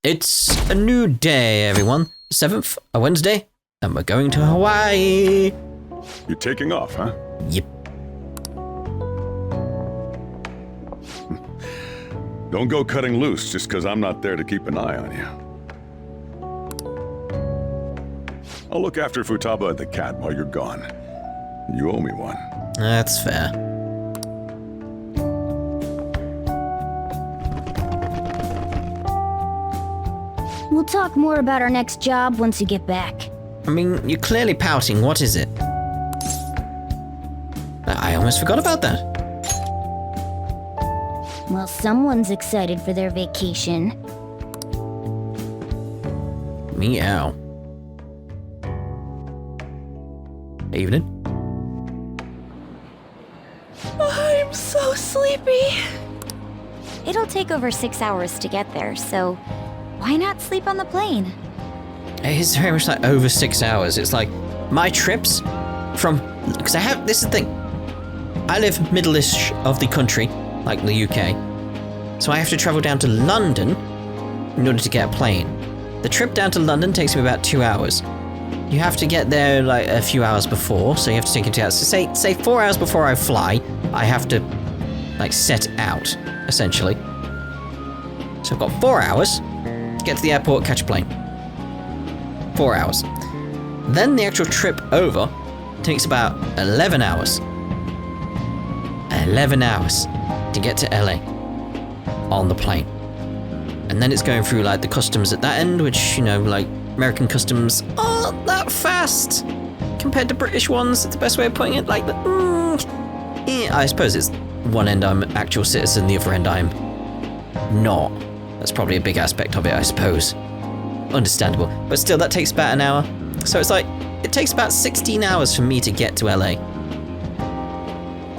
It's a new day, everyone. 7th, a Wednesday, and we're going to Hawaii. You're taking off, huh? Yep. Don't go cutting loose just because I'm not there to keep an eye on you. I'll look after Futaba and the cat while you're gone. You owe me one. That's fair. We'll talk more about our next job once you get back. I mean, you're clearly pouting. What is it? I almost forgot about that. Well, someone's excited for their vacation. Meow. Evening. I'm so sleepy. It'll take over 6 hours to get there, so why not sleep on the plane? It is very much like over 6 hours. It's like my trips from, because this is the thing. I live middle-ish of the country, like the UK. So I have to travel down to London in order to get a plane. The trip down to London takes me about 2 hours. You have to get there like a few hours before, so you have to take into account. So say 4 hours before I fly, I have to like set out, essentially. So I've got 4 hours to get to the airport, catch a plane. 4 hours. Then the actual trip over takes about 11 hours. 11 hours to get to LA on the plane. And then it's going through like the customs at that end, which, you know, like American customs aren't that fast compared to British ones. It's the best way of putting it. Like, I suppose it's one end I'm an actual citizen, the other end I'm not. That's probably a big aspect of it, I suppose. Understandable. But still, that takes about an hour. So it's like, it takes about 16 hours for me to get to LA.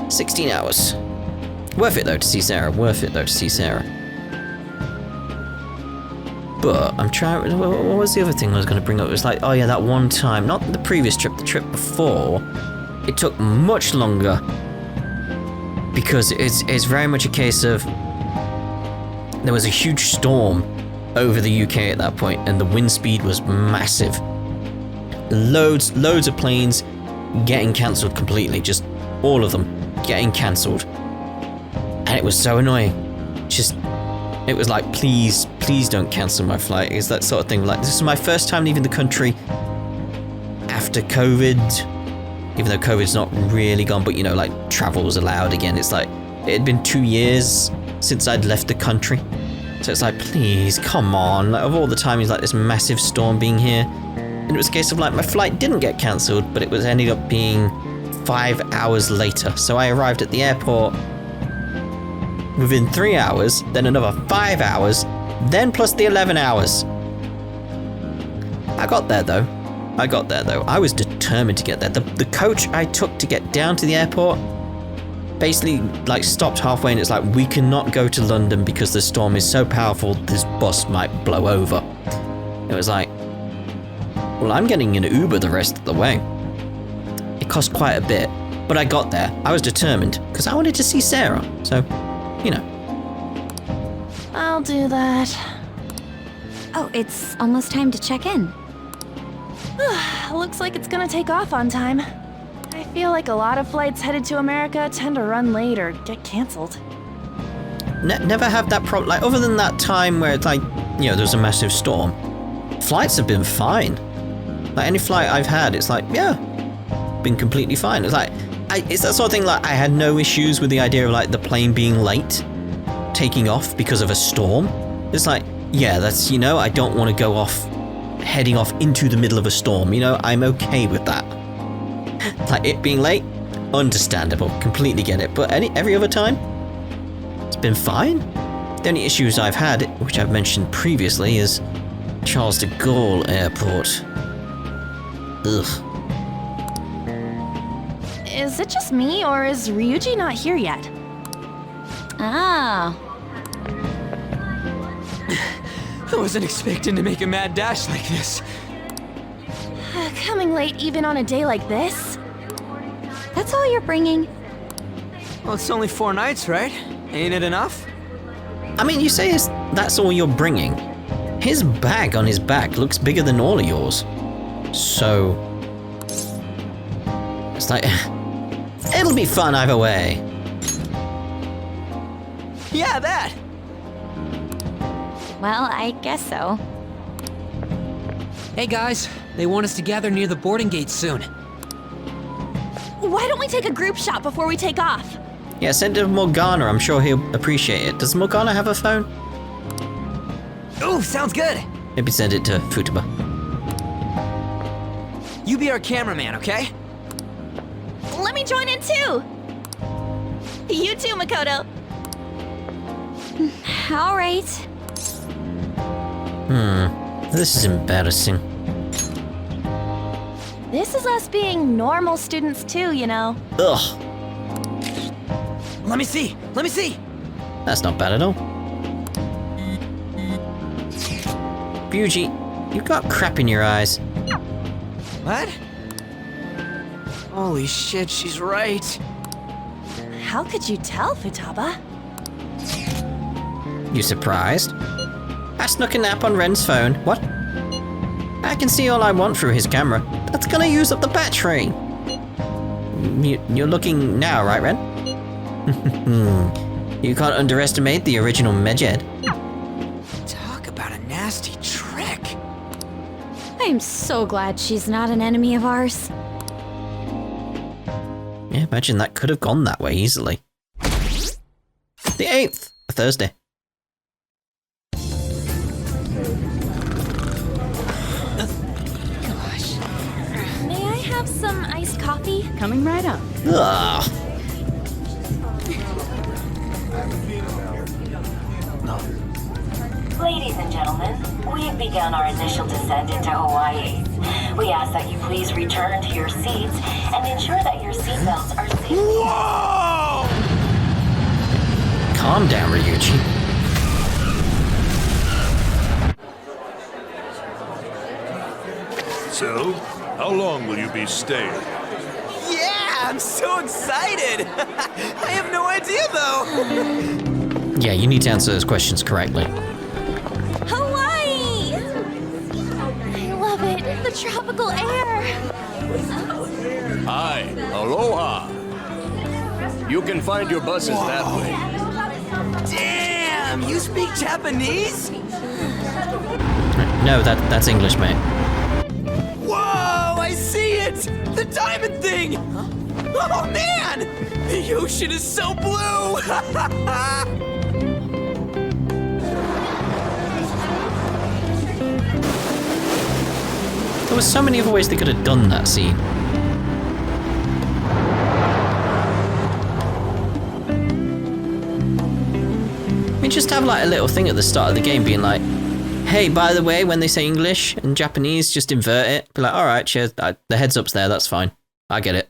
16 hours. Worth it though to see Sarah. Worth it though to see Sarah. But I'm trying. What was the other thing I was going to bring up? It was like, oh yeah, that one time, not the previous trip, the trip before. It took much longer because it's very much a case of there was a huge storm over the UK at that point, and the wind speed was massive. Loads of planes getting cancelled completely. Just all of them getting cancelled. And it was so annoying. It was like, please don't cancel my flight. It's that sort of thing. Like, this is my first time leaving the country after COVID. Even though COVID's not really gone, but you know, like, travel was allowed again. It's like, it had been 2 years since I'd left the country. So it's like, please, come on. Like, of all the timings, like this massive storm being here. And it was a case of like, my flight didn't get cancelled, but it was ended up being 5 hours later. So I arrived at the airport within 3 hours, then another 5 hours, then plus the 11 hours. I got there though. I was determined to get there. The coach I took to get down to the airport basically like stopped halfway, and it's like, we cannot go to London because the storm is so powerful this bus might blow over. It was like, well, I'm getting an Uber the rest of the way. It cost quite a bit, but I got there. I was determined because I wanted to see Sarah. So, you know. I'll do that. Oh, it's almost time to check in. Looks like it's gonna take off on time. I feel like a lot of flights headed to America tend to run late or get cancelled. Never have that problem. Like, other than that time where it's like, you know, there's a massive storm, flights have been fine. Like, any flight I've had, it's like, yeah, been completely fine. It's like, it's that sort of thing. Like, I had no issues with the idea of like the plane being late, taking off because of a storm. It's like, yeah, that's, you know, I don't want to go off, heading off into the middle of a storm. You know, I'm okay with that. Like, it being late, understandable, completely get it. But every other time, it's been fine. The only issues I've had, which I've mentioned previously, is Charles de Gaulle Airport. Ugh. Is it just me, or is Ryuji not here yet? Ah. I wasn't expecting to make a mad dash like this. Coming late even on a day like this? That's all you're bringing? Well, it's only 4 nights, right? Ain't it enough? I mean, you say that's all you're bringing. His bag on his back looks bigger than all of yours. So... It's like... It'll be fun either way. Yeah, that! Well, I guess so. Hey guys, they want us to gather near the boarding gate soon. Why don't we take a group shot before we take off? Yeah, send it to Morgana, I'm sure he'll appreciate it. Does Morgana have a phone? Ooh, sounds good! Maybe send it to Futaba. You be our cameraman, okay? Let me join in too! You too, Makoto. All right. This is embarrassing. This is us being normal students too, you know. Ugh, Let me see! Let me see! that's not bad at all. Ryuji, you've got crap in your eyes. What? Holy shit, she's right. How could you tell, Futaba? You surprised? I snuck a nap on Ren's phone. What? I can see all I want through his camera. That's gonna use up the battery. You're looking now, right, Ren? You can't underestimate the original Medjed. Talk about a nasty trick. I am so glad she's not an enemy of ours. Yeah, imagine that could have gone that way easily. The 8th, a Thursday. May I have some iced coffee? Coming right up. Ugh. Ladies and gentlemen, we have begun our initial descent into Hawaii. We ask that you please return to your seats and ensure that your seatbelts are safe. Whoa! Calm down, Ryuji. So, how long will you be staying? Yeah, I'm so excited! I have no idea though! Yeah, you need to answer those questions correctly. Hawaii! I love it. The tropical air. Hi, aloha. You can find your buses that way. Damn, you speak Japanese? No, that's English, mate. Whoa, I see it! The diamond thing! Oh man! The ocean is so blue! There were so many other ways they could have done that scene. I mean, just have like a little thing at the start of the game being like, hey, by the way, when they say English and Japanese, just invert it. Be like, all right, cheers. The heads up's there, that's fine. I get it.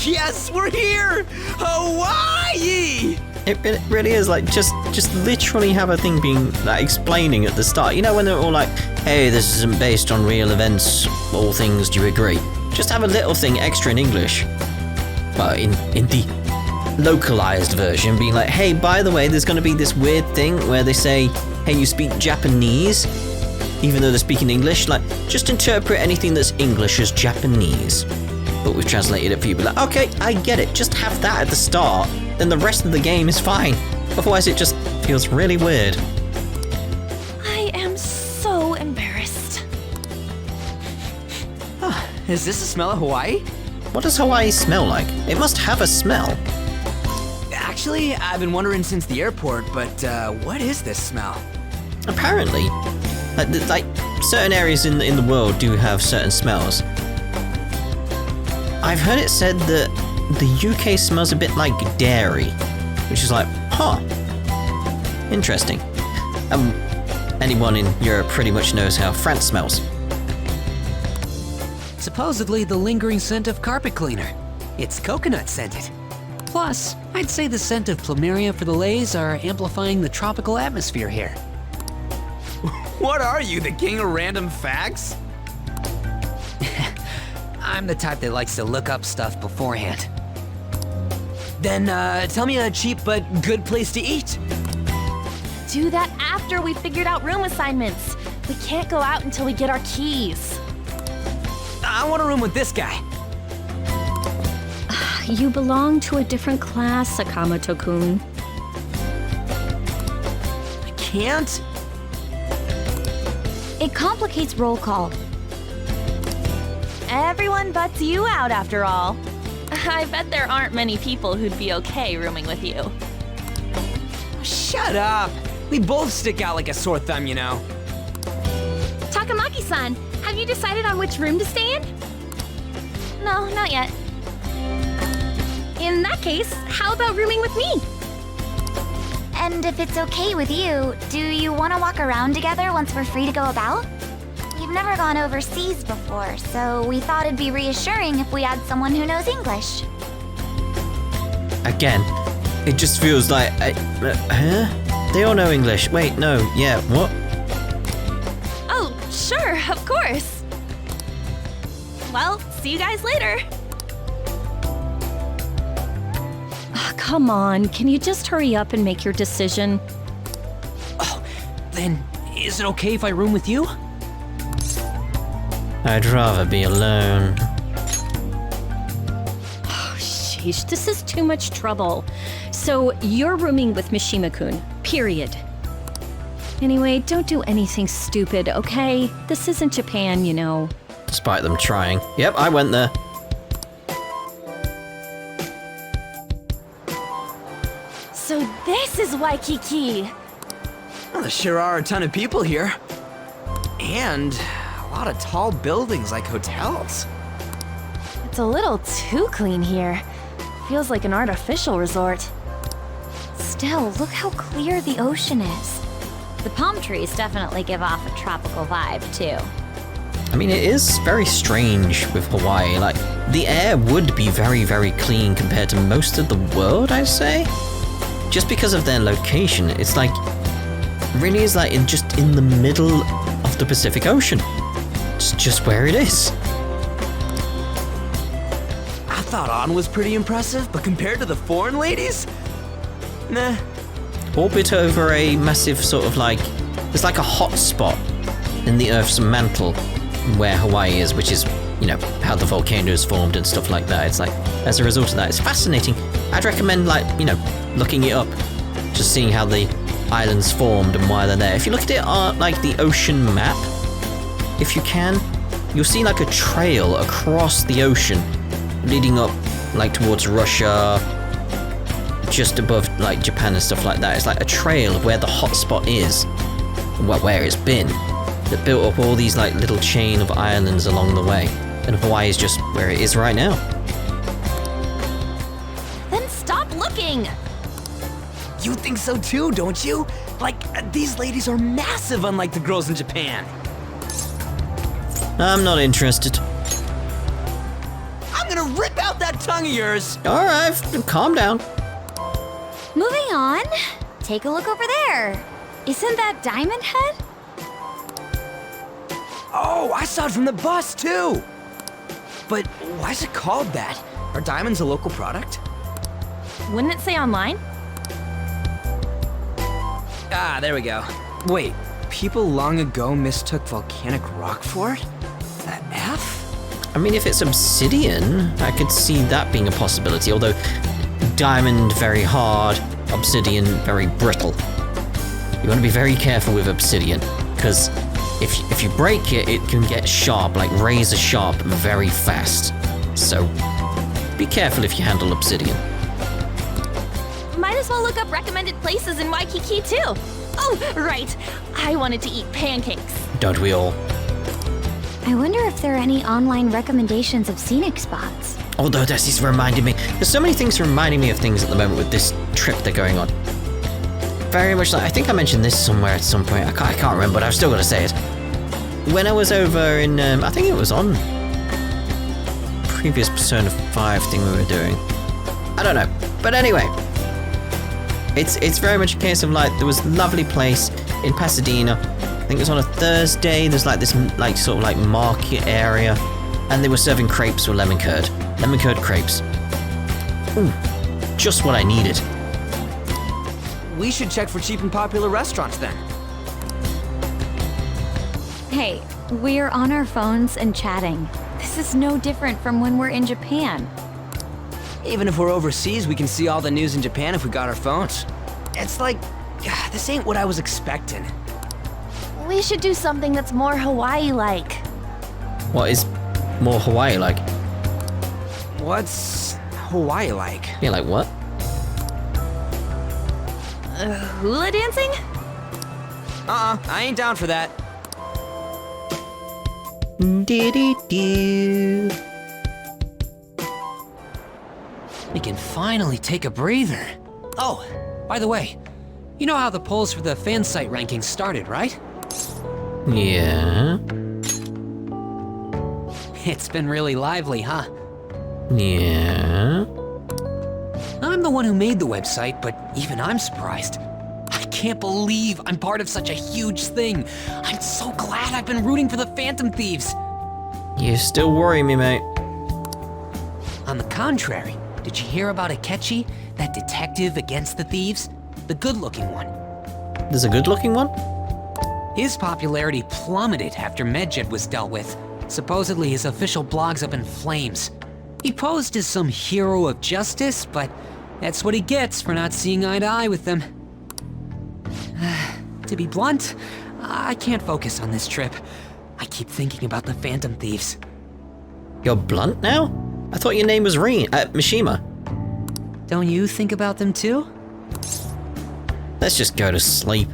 Yes, we're here! Hawaii! It really is like just literally have a thing being like explaining at the start. You know when they're all like, hey, this isn't based on real events, all things, do you agree? Just have a little thing extra in English. Well, in the localized version, being like, hey, by the way, there's going to be this weird thing where they say, hey, you speak Japanese, even though they're speaking English. Like, just interpret anything that's English as Japanese. But we've translated it for you. But like, okay, I get it. Just have that at the start. Then the rest of the game is fine. Otherwise, it just feels really weird. I am so embarrassed. Is this the smell of Hawaii? What does Hawaii smell like? It must have a smell. Actually, I've been wondering since the airport, but what is this smell? Apparently, like certain areas in the world do have certain smells. I've heard it said that the UK smells a bit like dairy, which is like, huh, interesting. Anyone in Europe pretty much knows how France smells. Supposedly the lingering scent of carpet cleaner. It's coconut scented. Plus, I'd say the scent of plumeria for the lays are amplifying the tropical atmosphere here. What are you, the king of random facts? I'm the type that likes to look up stuff beforehand. Then tell me a cheap but good place to eat. do that after we figured out room assignments. We can't go out until we get our keys. I want a room with this guy. You belong to a different class, Sakamoto-kun. I can't. It complicates roll call. Everyone butts you out after all. I bet there aren't many people who'd be okay rooming with you. Shut up. We both stick out like a sore thumb, you know. Takamaki-san, have you decided on which room to stay in? No, not yet. In that case, how about rooming with me? And if it's okay with you, do you want to walk around together once we're free to go about? We've never gone overseas before, so we thought it'd be reassuring if we had someone who knows English. Again, it just feels like... huh? They all know English. Wait, no, yeah, what? Oh, sure, of course. Well, see you guys later. Come on, can you just hurry up and make your decision? Oh, then is it okay if I room with you? I'd rather be alone. Oh, sheesh, this is too much trouble. So, you're rooming with Mishima-kun, period. Anyway, don't do anything stupid, okay? This isn't Japan, you know. Despite them trying. Yep, I went there. So this is Waikiki. Well, there sure are a ton of people here. And a lot of tall buildings like hotels. It's a little too clean here. Feels like an artificial resort. Still, look how clear the ocean is. The palm trees definitely give off a tropical vibe, too. I mean, it is very strange with Hawaii. Like, the air would be very, very clean compared to most of the world, I'd say. Just because of their location, it's like, really is like just in the middle of the Pacific Ocean. It's just where it is. I thought On was pretty impressive, but compared to the foreign ladies? Nah. Orbit over a massive sort of like, there's like a hot spot in the Earth's mantle where Hawaii is, which is, you know, how the volcano is formed and stuff like that. It's like, as a result of that, it's fascinating. I'd recommend, like, you know, looking it up, just seeing how the islands formed and why they're there. If you look at it on, like, the ocean map, if you can, you'll see, like, a trail across the ocean leading up, like, towards Russia, just above, like, Japan and stuff like that. It's like a trail of where the hotspot is, well, where it's been, that built up all these, like, little chain of islands along the way. And Hawaii is just where it is right now. Then stop looking! You think so too, don't you? Like, these ladies are massive unlike the girls in Japan. I'm not interested. I'm gonna rip out that tongue of yours! Alright, calm down. Moving on. Take a look over there. Isn't that Diamond Head? Oh, I saw it from the bus too! But why is it called that? Are diamonds a local product? Wouldn't it say online? Ah, there we go. Wait, people long ago mistook volcanic rock for it? The F? I mean, if it's obsidian, I could see that being a possibility, although diamond very hard, obsidian very brittle. You want to be very careful with obsidian, because if you break it, it can get sharp, like razor sharp, very fast. So be careful if you handle obsidian. Might as well look up recommended places in Waikiki too. Oh, right. I wanted to eat pancakes. Don't we all? I wonder if there are any online recommendations of scenic spots. Although this is reminding me, there's so many things reminding me of things at the moment with this trip they're going on. Very much like, I think I mentioned this somewhere at some point, I can't remember, but I've still got to say it. When I was over in, I think it was on previous Persona 5 thing we were doing. I don't know, but anyway. It's very much a case of like, there was a lovely place in Pasadena, I think it was on a Thursday, there's like this like sort of like market area, and they were serving crepes with lemon curd crepes. Ooh, just what I needed. we should check for cheap and popular restaurants then. Hey, we're on our phones and chatting. This is no different from when we're in Japan. Even if we're overseas, we can see all the news in Japan if we got our phones. It's like, this ain't what I was expecting. We should do something that's more Hawaii-like. What is more Hawaii-like? What's Hawaii like? Yeah, like what? Hula dancing? I ain't down for that. Do-do-do. We can finally take a breather. Oh, by the way, you know how the polls for the fan site rankings started, right? Yeah. It's been really lively, huh? Yeah. I'm the one who made the website, but even I'm surprised. I can't believe I'm part of such a huge thing. I'm so glad I've been rooting for the Phantom Thieves. You still worry me, mate. On the contrary, did you hear about Akechi, that detective against the thieves? The good-looking one. There's a good-looking one? His popularity plummeted after Medjed was dealt with. Supposedly his official blog's up in flames. He posed as some hero of justice, but that's what he gets for not seeing eye to eye with them. To be blunt, I can't focus on this trip. I keep thinking about the Phantom Thieves. You're blunt now? I thought your name was Mishima. Don't you think about them too? Let's just go to sleep.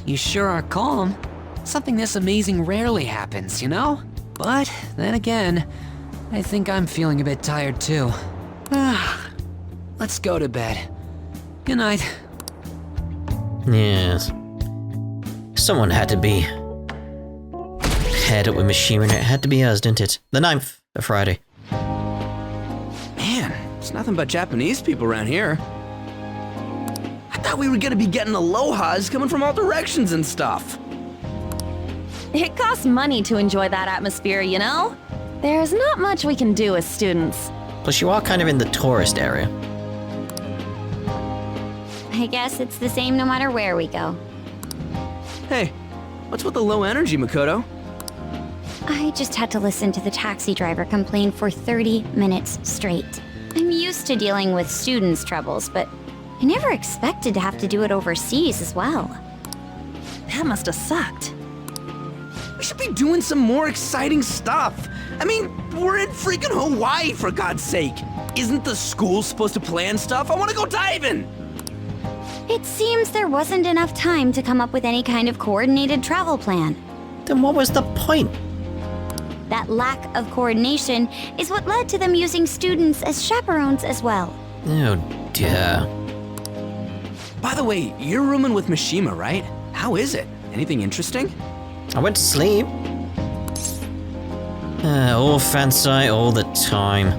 You sure are calm. Something this amazing rarely happens, you know? But then again, I think I'm feeling a bit tired too. Let's go to bed. Good night. Yes. Someone had to be paired up with Mishima, and it had to be us, didn't it? The 9th of Friday. Man, it's nothing but Japanese people around here. I thought we were gonna be getting alohas coming from all directions and stuff. It costs money to enjoy that atmosphere, you know? There's not much we can do as students. Plus, you are kind of in the tourist area. I guess it's the same no matter where we go. Hey, what's with the low energy, Makoto? I just had to listen to the taxi driver complain for 30 minutes straight. I'm used to dealing with students' troubles, but I never expected to have to do it overseas as well. That must have sucked. We should be doing some more exciting stuff. I mean, we're in freaking Hawaii, for God's sake. Isn't the school supposed to plan stuff? I want to go diving! It seems there wasn't enough time to come up with any kind of coordinated travel plan. Then what was the point? That lack of coordination is what led to them using students as chaperones as well. Oh dear. By the way, you're rooming with Mishima, right? How is it? Anything interesting? I went to sleep. All fancy all the time.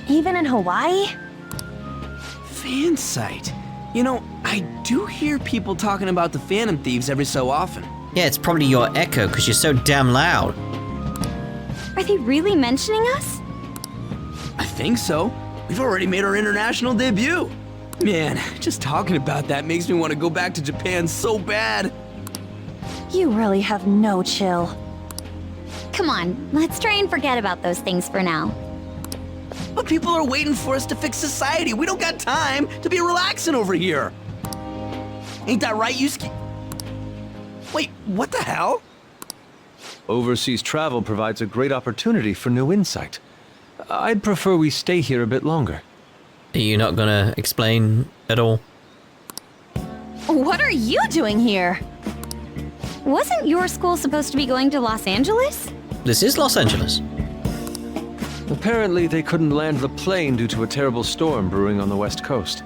Even in Hawaii? Fan site. You know, I do hear people talking about the Phantom Thieves every so often. Yeah, it's probably your echo because you're so damn loud. Are they really mentioning us? I think so. We've already made our international debut. Man, just talking about that makes me want to go back to Japan so bad. You really have no chill. Come on, let's try and forget about those things for now. But people are waiting for us to fix society. We don't got time to be relaxing over here. Ain't that right, Yusuke? Wait, what the hell? Overseas travel provides a great opportunity for new insight. I'd prefer we stay here a bit longer. Are you not gonna explain at all? What are you doing here? Wasn't your school supposed to be going to Los Angeles? This is Los Angeles. Apparently, they couldn't land the plane due to a terrible storm brewing on the west coast.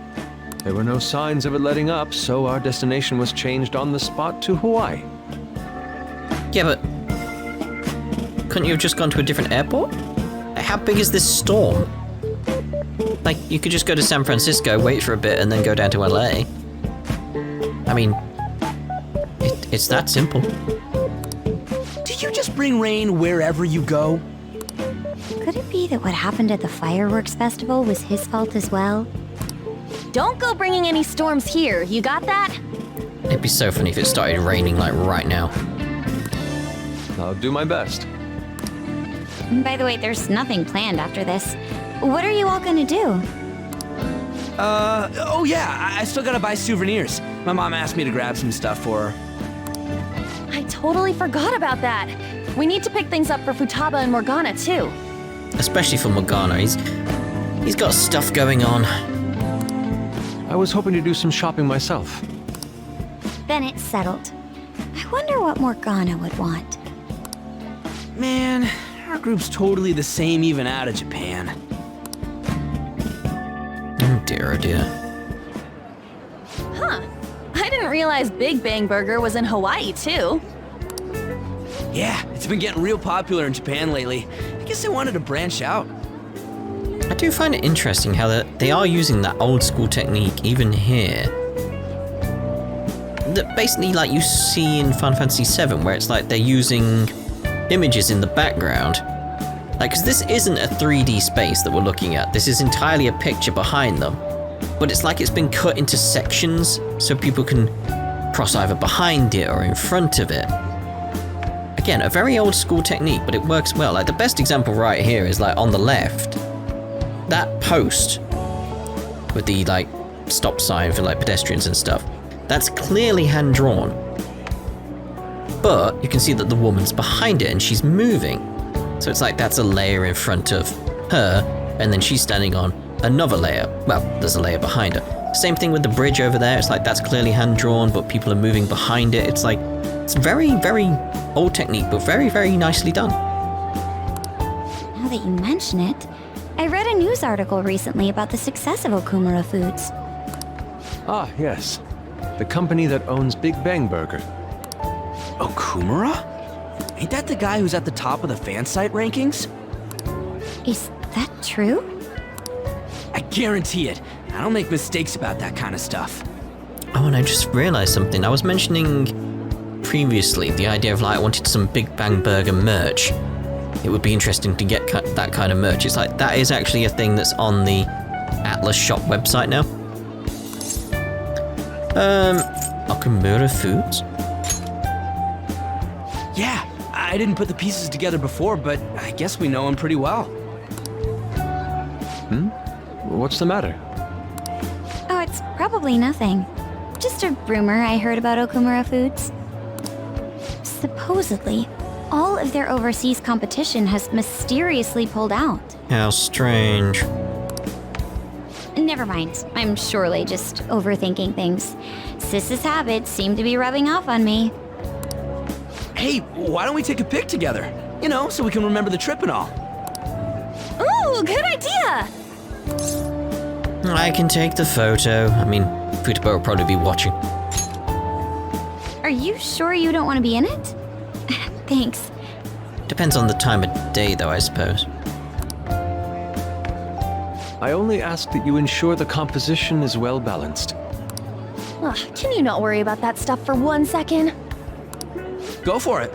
There were no signs of it letting up, so our destination was changed on the spot to Hawaii. Yeah, but couldn't you have just gone to a different airport? How big is this storm? Like, you could just go to San Francisco, wait for a bit, and then go down to LA. I mean, it's that simple. Do you just bring rain wherever you go? Could it be that what happened at the fireworks festival was his fault as well? Don't go bringing any storms here, you got that? It'd be so funny if it started raining like right now. I'll do my best. By the way, there's nothing planned after this. What are you all gonna do? Oh yeah, I still gotta buy souvenirs. My mom asked me to grab some stuff for her. I totally forgot about that. We need to pick things up for Futaba and Morgana, too. Especially for Morgana, he's got stuff going on. I was hoping to do some shopping myself. Then it's settled. I wonder what Morgana would want. Man, our group's totally the same even out of Japan. Oh dear, oh dear. Huh. I didn't realize Big Bang Burger was in Hawaii, too. Yeah, it's been getting real popular in Japan lately. I guess they wanted to branch out. I do find it interesting how they are using that old school technique even here. That basically like you see in Final Fantasy VII, where it's like they're using images in the background. Like, because this isn't a 3D space that we're looking at. This is entirely a picture behind them. But it's like it's been cut into sections so people can cross either behind it or in front of it. Again, a very old school technique, but it works well. Like, the best example right here is like on the left. That post with the like stop sign for like pedestrians and stuff. That's clearly hand drawn. But you can see that the woman's behind it and she's moving. So it's like that's a layer in front of her, and then she's standing on another layer. Well, there's a layer behind her. Same thing with the bridge over there. It's like that's clearly hand drawn, but people are moving behind it. It's like, it's very, very old technique, but very, very nicely done. Now that you mention it, I read a news article recently about the success of Okumura Foods. Ah, yes. The company that owns Big Bang Burger. Okumura? Ain't that the guy who's at the top of the fan site rankings? Is that true? I guarantee it. I don't make mistakes about that kind of stuff. Oh, and I just realized something. I was mentioning previously the idea of like I wanted some Big Bang Burger merch. It would be interesting to get that kind of merch. It's like that is actually a thing that's on the Atlas shop website now. Okumura Foods? Yeah, I didn't put the pieces together before, but I guess we know him pretty well. What's the matter? Oh, it's probably nothing. Just a rumor I heard about Okumura Foods. Supposedly, all of their overseas competition has mysteriously pulled out. How strange. Never mind. I'm surely just overthinking things. Sis's habits seem to be rubbing off on me. Hey, why don't we take a pic together? You know, so we can remember the trip and all. Ooh, good idea! I can take the photo. I mean, Futaba will probably be watching. Are you sure you don't want to be in it? Thanks. Depends on the time of day, though, I suppose. I only ask that you ensure the composition is well balanced. Ugh, can you not worry about that stuff for 1 second? Go for it.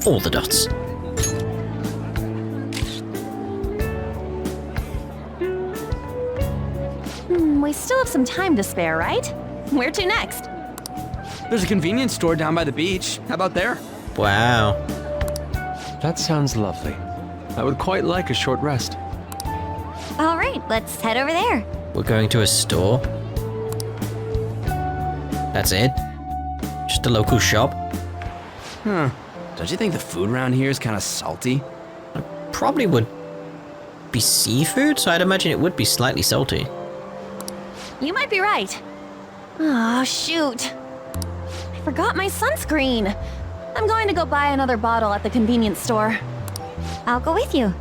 All the dots. We still have some time to spare, right? Where to next? There's a convenience store down by the beach. How about there? Wow. That sounds lovely. I would quite like a short rest. All right, let's head over there. We're going to a store. That's it? Just a local shop? Huh. Don't you think the food around here is kind of salty? Probably would be seafood, so I'd imagine it would be slightly salty. You might be right. Oh, shoot. I forgot my sunscreen. I'm going to go buy another bottle at the convenience store. I'll go with you.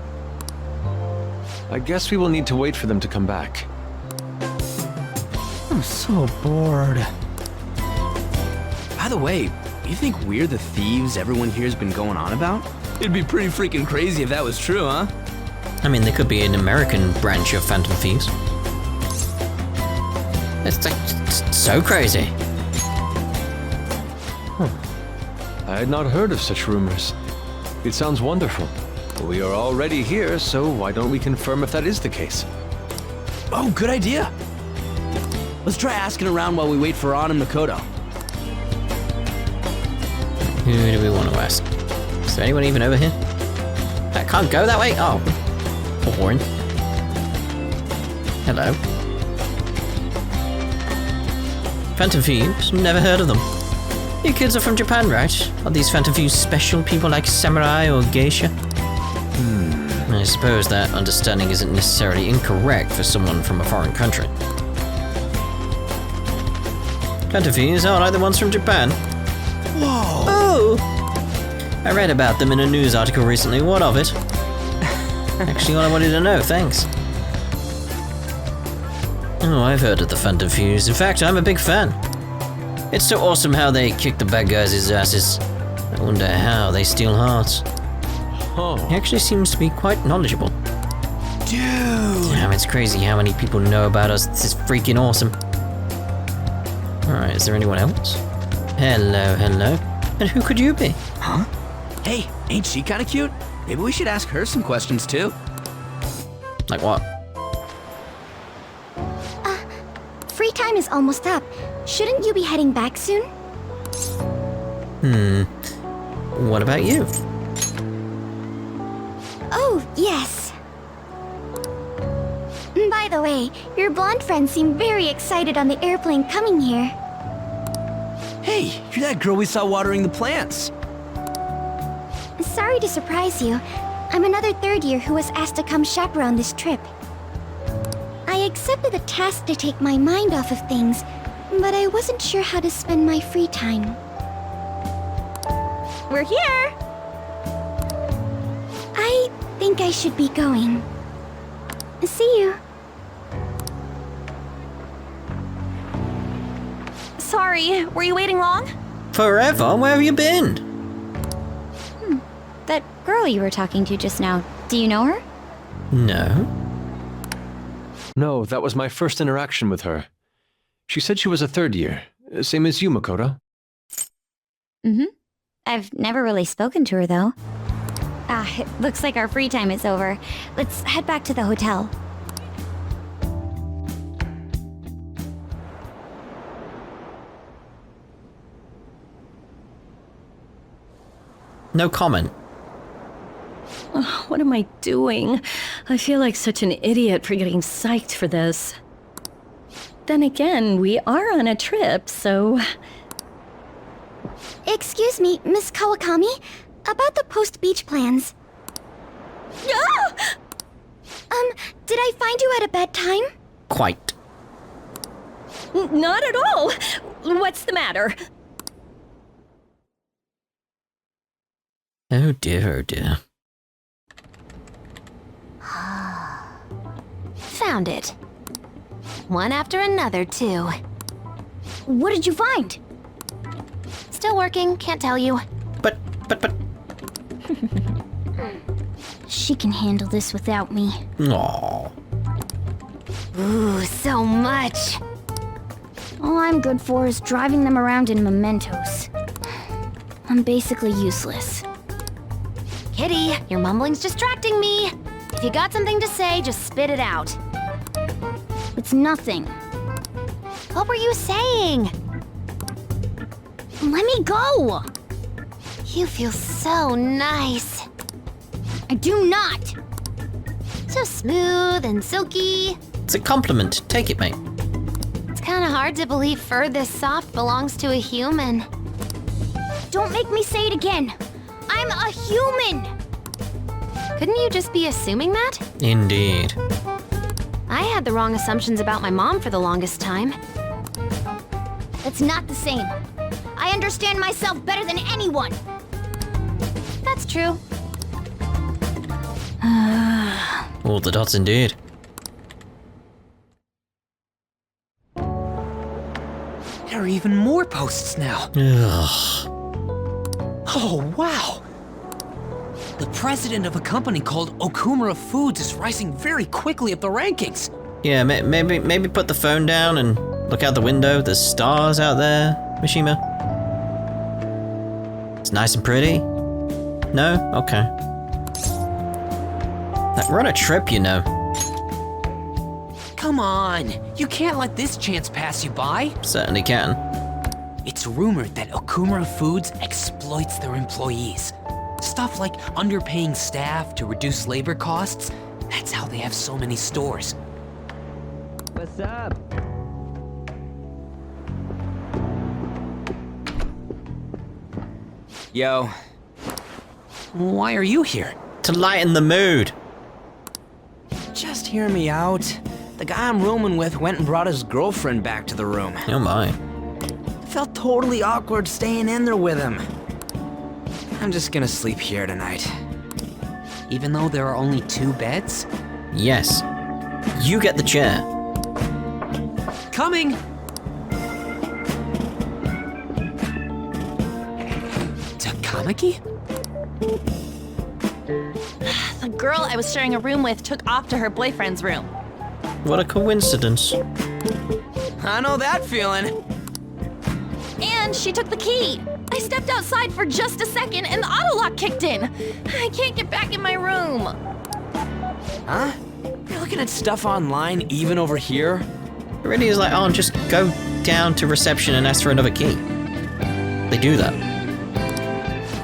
I guess we will need to wait for them to come back. I'm so bored. By the way, you think we're the thieves everyone here's been going on about? It'd be pretty freaking crazy if that was true, huh? I mean, there could be an American branch of Phantom Thieves. It's like it's so crazy. I had not heard of such rumors. It sounds wonderful. We are already here, so why don't we confirm if that is the case? Oh, good idea. Let's try asking around while we wait for An and Makoto. Who do we want to ask? Is there anyone even over here? I can't go that way? Oh. Boring. Hello. Phantom Thieves? Never heard of them. You kids are from Japan, right? Are these Phantom Thieves special people like samurai or geisha? I suppose that understanding isn't necessarily incorrect for someone from a foreign country. Phantom Thieves are like the ones from Japan. Whoa! Oh! I read about them in a news article recently. What of it? Actually, all I wanted to know, thanks. Oh, I've heard of the Phantom Thieves. In fact, I'm a big fan. It's so awesome how they kick the bad guys' asses. I wonder how they steal hearts. Oh. He actually seems to be quite knowledgeable. Dude! Damn, it's crazy how many people know about us. This is freaking awesome. Alright, is there anyone else? Hello, hello. And who could you be? Huh? Hey, ain't she kinda cute? Maybe we should ask her some questions too. Like what? Free time is almost up. Shouldn't you be heading back soon? What about you? Oh, yes. By the way, your blonde friends seem very excited on the airplane coming here. Hey, you're that girl we saw watering the plants. Sorry to surprise you. I'm another third year who was asked to come chaperone this trip. I accepted the task to take my mind off of things, but I wasn't sure how to spend my free time. We're here! I think I should be going. See you. Sorry, were you waiting long? Forever? Where have you been? That girl you were talking to just now, do you know her? No. No, that was my first interaction with her. She said she was a third year, same as you, Makoto. Mm-hmm. I've never really spoken to her, though. It looks like our free time is over. Let's head back to the hotel. No comment. Oh, what am I doing? I feel like such an idiot for getting psyched for this. Then again, we are on a trip, so... Excuse me, Miss Kawakami. About the post-beach plans. Ah! Did I find you at a bad time? Quite. Not at all! What's the matter? Oh dear, oh dear. Found it. One after another, too. What did you find? Still working, can't tell you. But... She can handle this without me. Aww. Ooh, so much. All I'm good for is driving them around in mementos. I'm basically useless. Kitty, your mumbling's distracting me. If you got something to say, just spit it out. It's nothing. What were you saying? Let me go! You feel so nice. I do not! So smooth and silky. It's a compliment. Take it, mate. It's kind of hard to believe fur this soft belongs to a human. Don't make me say it again! I'm a human! Couldn't you just be assuming that? Indeed. I had the wrong assumptions about my mom for the longest time. That's not the same. I understand myself better than anyone! That's true. All the dots indeed. There are even more posts now. Ugh. Oh, wow! The president of a company called Okumura Foods is rising very quickly up the rankings. Yeah, maybe put the phone down and look out the window. There's stars out there, Mishima. It's nice and pretty. No? Okay. Like, we're on a trip, you know. Come on, you can't let this chance pass you by. Certainly can. It's rumored that Okumura Foods exploits their employees. Stuff like underpaying staff to reduce labor costs. That's how they have so many stores. What's up? Yo. Why are you here? To lighten the mood. Just hear me out. The guy I'm rooming with went and brought his girlfriend back to the room. Oh my. It felt totally awkward staying in there with him. I'm just gonna sleep here tonight. Even though there are only 2 beds? Yes. You get the chair. Coming! Takamaki? The girl I was sharing a room with took off to her boyfriend's room. What a coincidence. I know that feeling. And she took the key. I stepped outside for just a second and the auto lock kicked in. I can't get back in my room. Huh? You're looking at stuff online even over here? It really is like, oh, just go down to reception and ask for another key. They do that.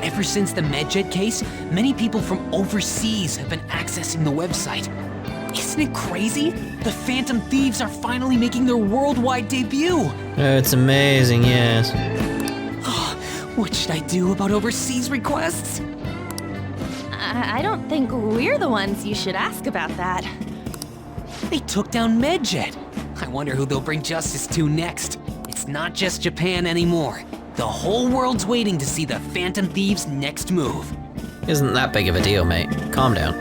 Ever since the MedJet case, many people from overseas have been accessing the website. Isn't it crazy? The Phantom Thieves are finally making their worldwide debut. Oh, it's amazing, yes. What should I do about overseas requests? I don't think we're the ones you should ask about that. They took down MedJet. I wonder who they'll bring justice to next. It's not just Japan anymore. The whole world's waiting to see the Phantom Thieves' next move. Isn't that big of a deal, mate. Calm down.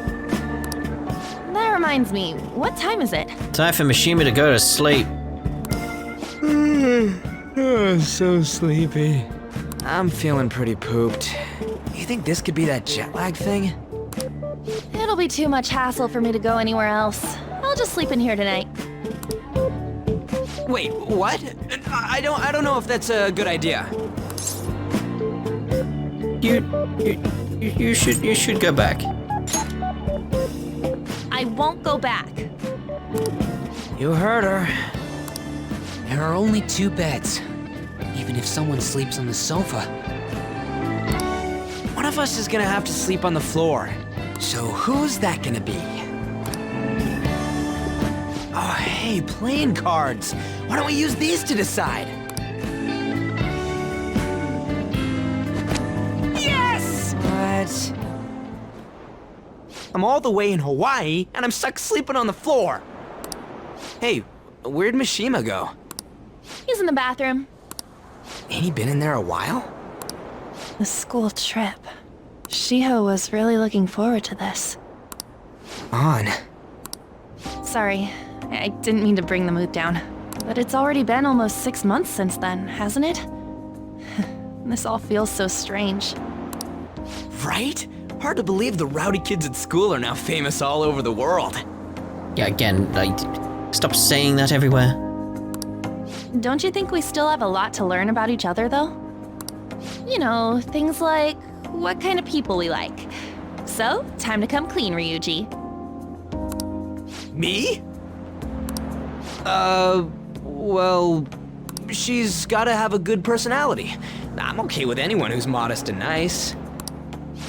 That reminds me, what time is it? Time for Mishima to go to sleep. I'm so sleepy. I'm feeling pretty pooped. You think this could be that jet lag thing? It'll be too much hassle for me to go anywhere else. I'll just sleep in here tonight. Wait, what? I don't know if that's a good idea. You should go back. I won't go back. You heard her. There are only 2 beds. Even if someone sleeps on the sofa. One of us is gonna have to sleep on the floor. So who's that gonna be? Oh, hey, playing cards. Why don't we use these to decide? Yes! What? I'm all the way in Hawaii, and I'm stuck sleeping on the floor. Hey, where'd Mishima go? He's in the bathroom. Ain't he been in there a while? The school trip. Shiho was really looking forward to this. On. Sorry, I didn't mean to bring the mood down. But it's already been almost 6 months since then, hasn't it? This all feels so strange. Right? Hard to believe the rowdy kids at school are now famous all over the world. Yeah, again, like, stop saying that everywhere. Don't you think we still have a lot to learn about each other, though? You know, things like what kind of people we like. So, time to come clean, Ryuji. Me? Well, she's gotta have a good personality. I'm okay with anyone who's modest and nice.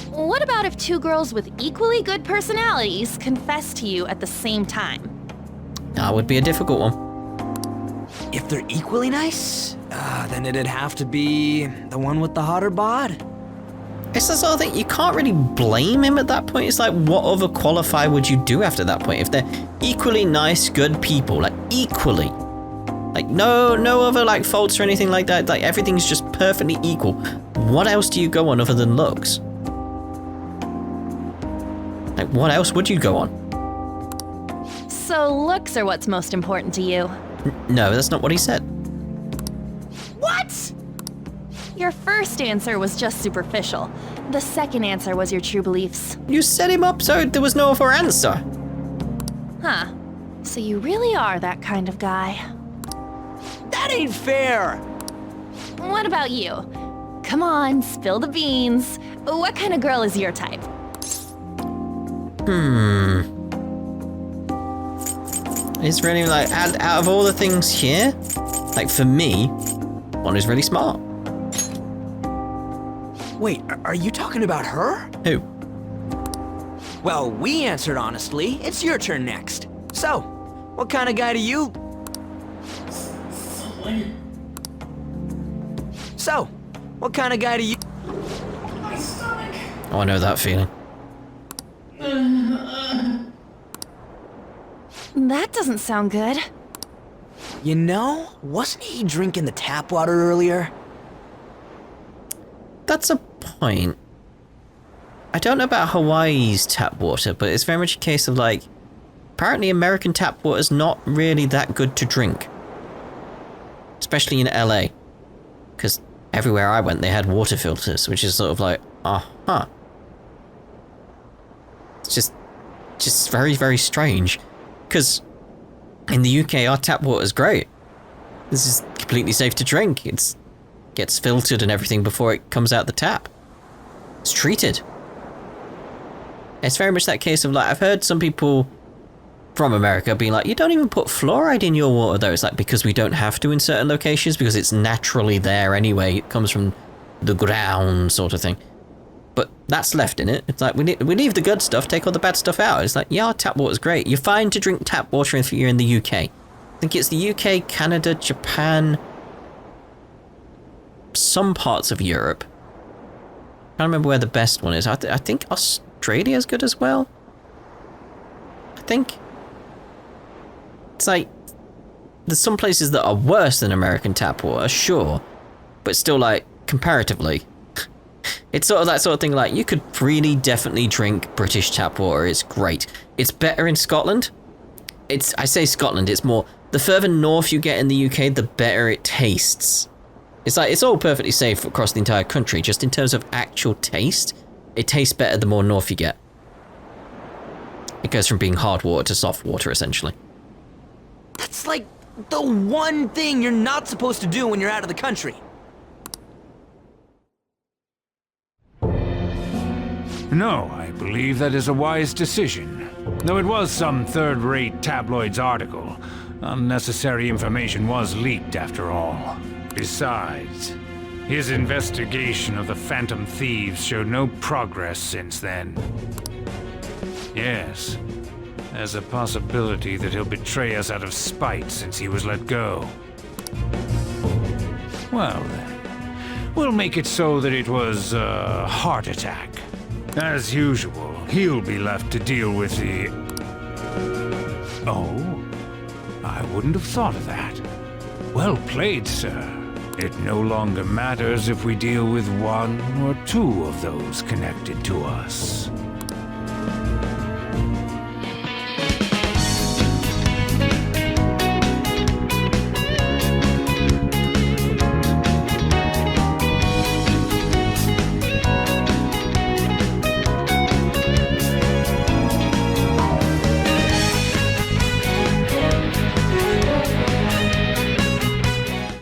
What about if 2 girls with equally good personalities confess to you at the same time? That would be a difficult one. If they're equally nice, then it'd have to be the one with the hotter bod. It's the sort of thing, you can't really blame him at that point. It's like, what other qualifier would you do after that point? If they're equally nice, good people, like, equally. Like, no other, like, faults or anything like that. Like, everything's just perfectly equal. What else do you go on other than looks? Like, what else would you go on? So looks are what's most important to you. No, that's not what he said. What? Your first answer was just superficial. The second answer was your true beliefs. You set him up so there was no other answer. Huh. So you really are that kind of guy. That ain't fair! What about you? come on, spill the beans. What kind of girl is your type? It's really like, out of all the things here, like for me, one is really smart. Wait, are you talking about her? Who? Well, we answered honestly. It's your turn next. So, what kind of guy do you... So, what kind of guy do you... Oh, I know that feeling. That doesn't sound good. You know, wasn't he drinking the tap water earlier? That's a point. I don't know about Hawaii's tap water, but it's very much a case of like, apparently American tap water is not really that good to drink. Especially in LA. Because everywhere I went, they had water filters, which is sort of like, uh-huh. It's just very, very strange. Because in the UK, our tap water is great. This is completely safe to drink. It gets filtered and everything before it comes out the tap. It's treated. It's very much that case of like, I've heard some people from America being like, you don't even put fluoride in your water though. It's like, because we don't have to in certain locations because it's naturally there anyway. It comes from the ground sort of thing. But that's left in it. It's like, we leave the good stuff, take all the bad stuff out. It's like, yeah, our tap water's great. You're fine to drink tap water if you're in the UK. I think it's the UK, Canada, Japan, some parts of Europe. I can't remember where the best one is. I think Australia's good as well. I think. It's like, there's some places that are worse than American tap water, sure. But still, like, comparatively. It's sort of that sort of thing, like, you could really definitely drink British tap water. It's great. It's better in Scotland. I say Scotland, it's more, the further north you get in the UK, the better it tastes. It's like, it's all perfectly safe across the entire country, just in terms of actual taste, it tastes better the more north you get. It goes from being hard water to soft water, essentially. That's like the one thing you're not supposed to do when you're out of the country. No, I believe that is a wise decision. Though it was some third-rate tabloid's article, unnecessary information was leaked after all. Besides, his investigation of the Phantom Thieves showed no progress since then. Yes, there's a possibility that he'll betray us out of spite since he was let go. Well then, we'll make it so that it was a heart attack. As usual, he'll be left to deal with the... Oh, I wouldn't have thought of that. Well played, sir. It no longer matters if we deal with one or two of those connected to us.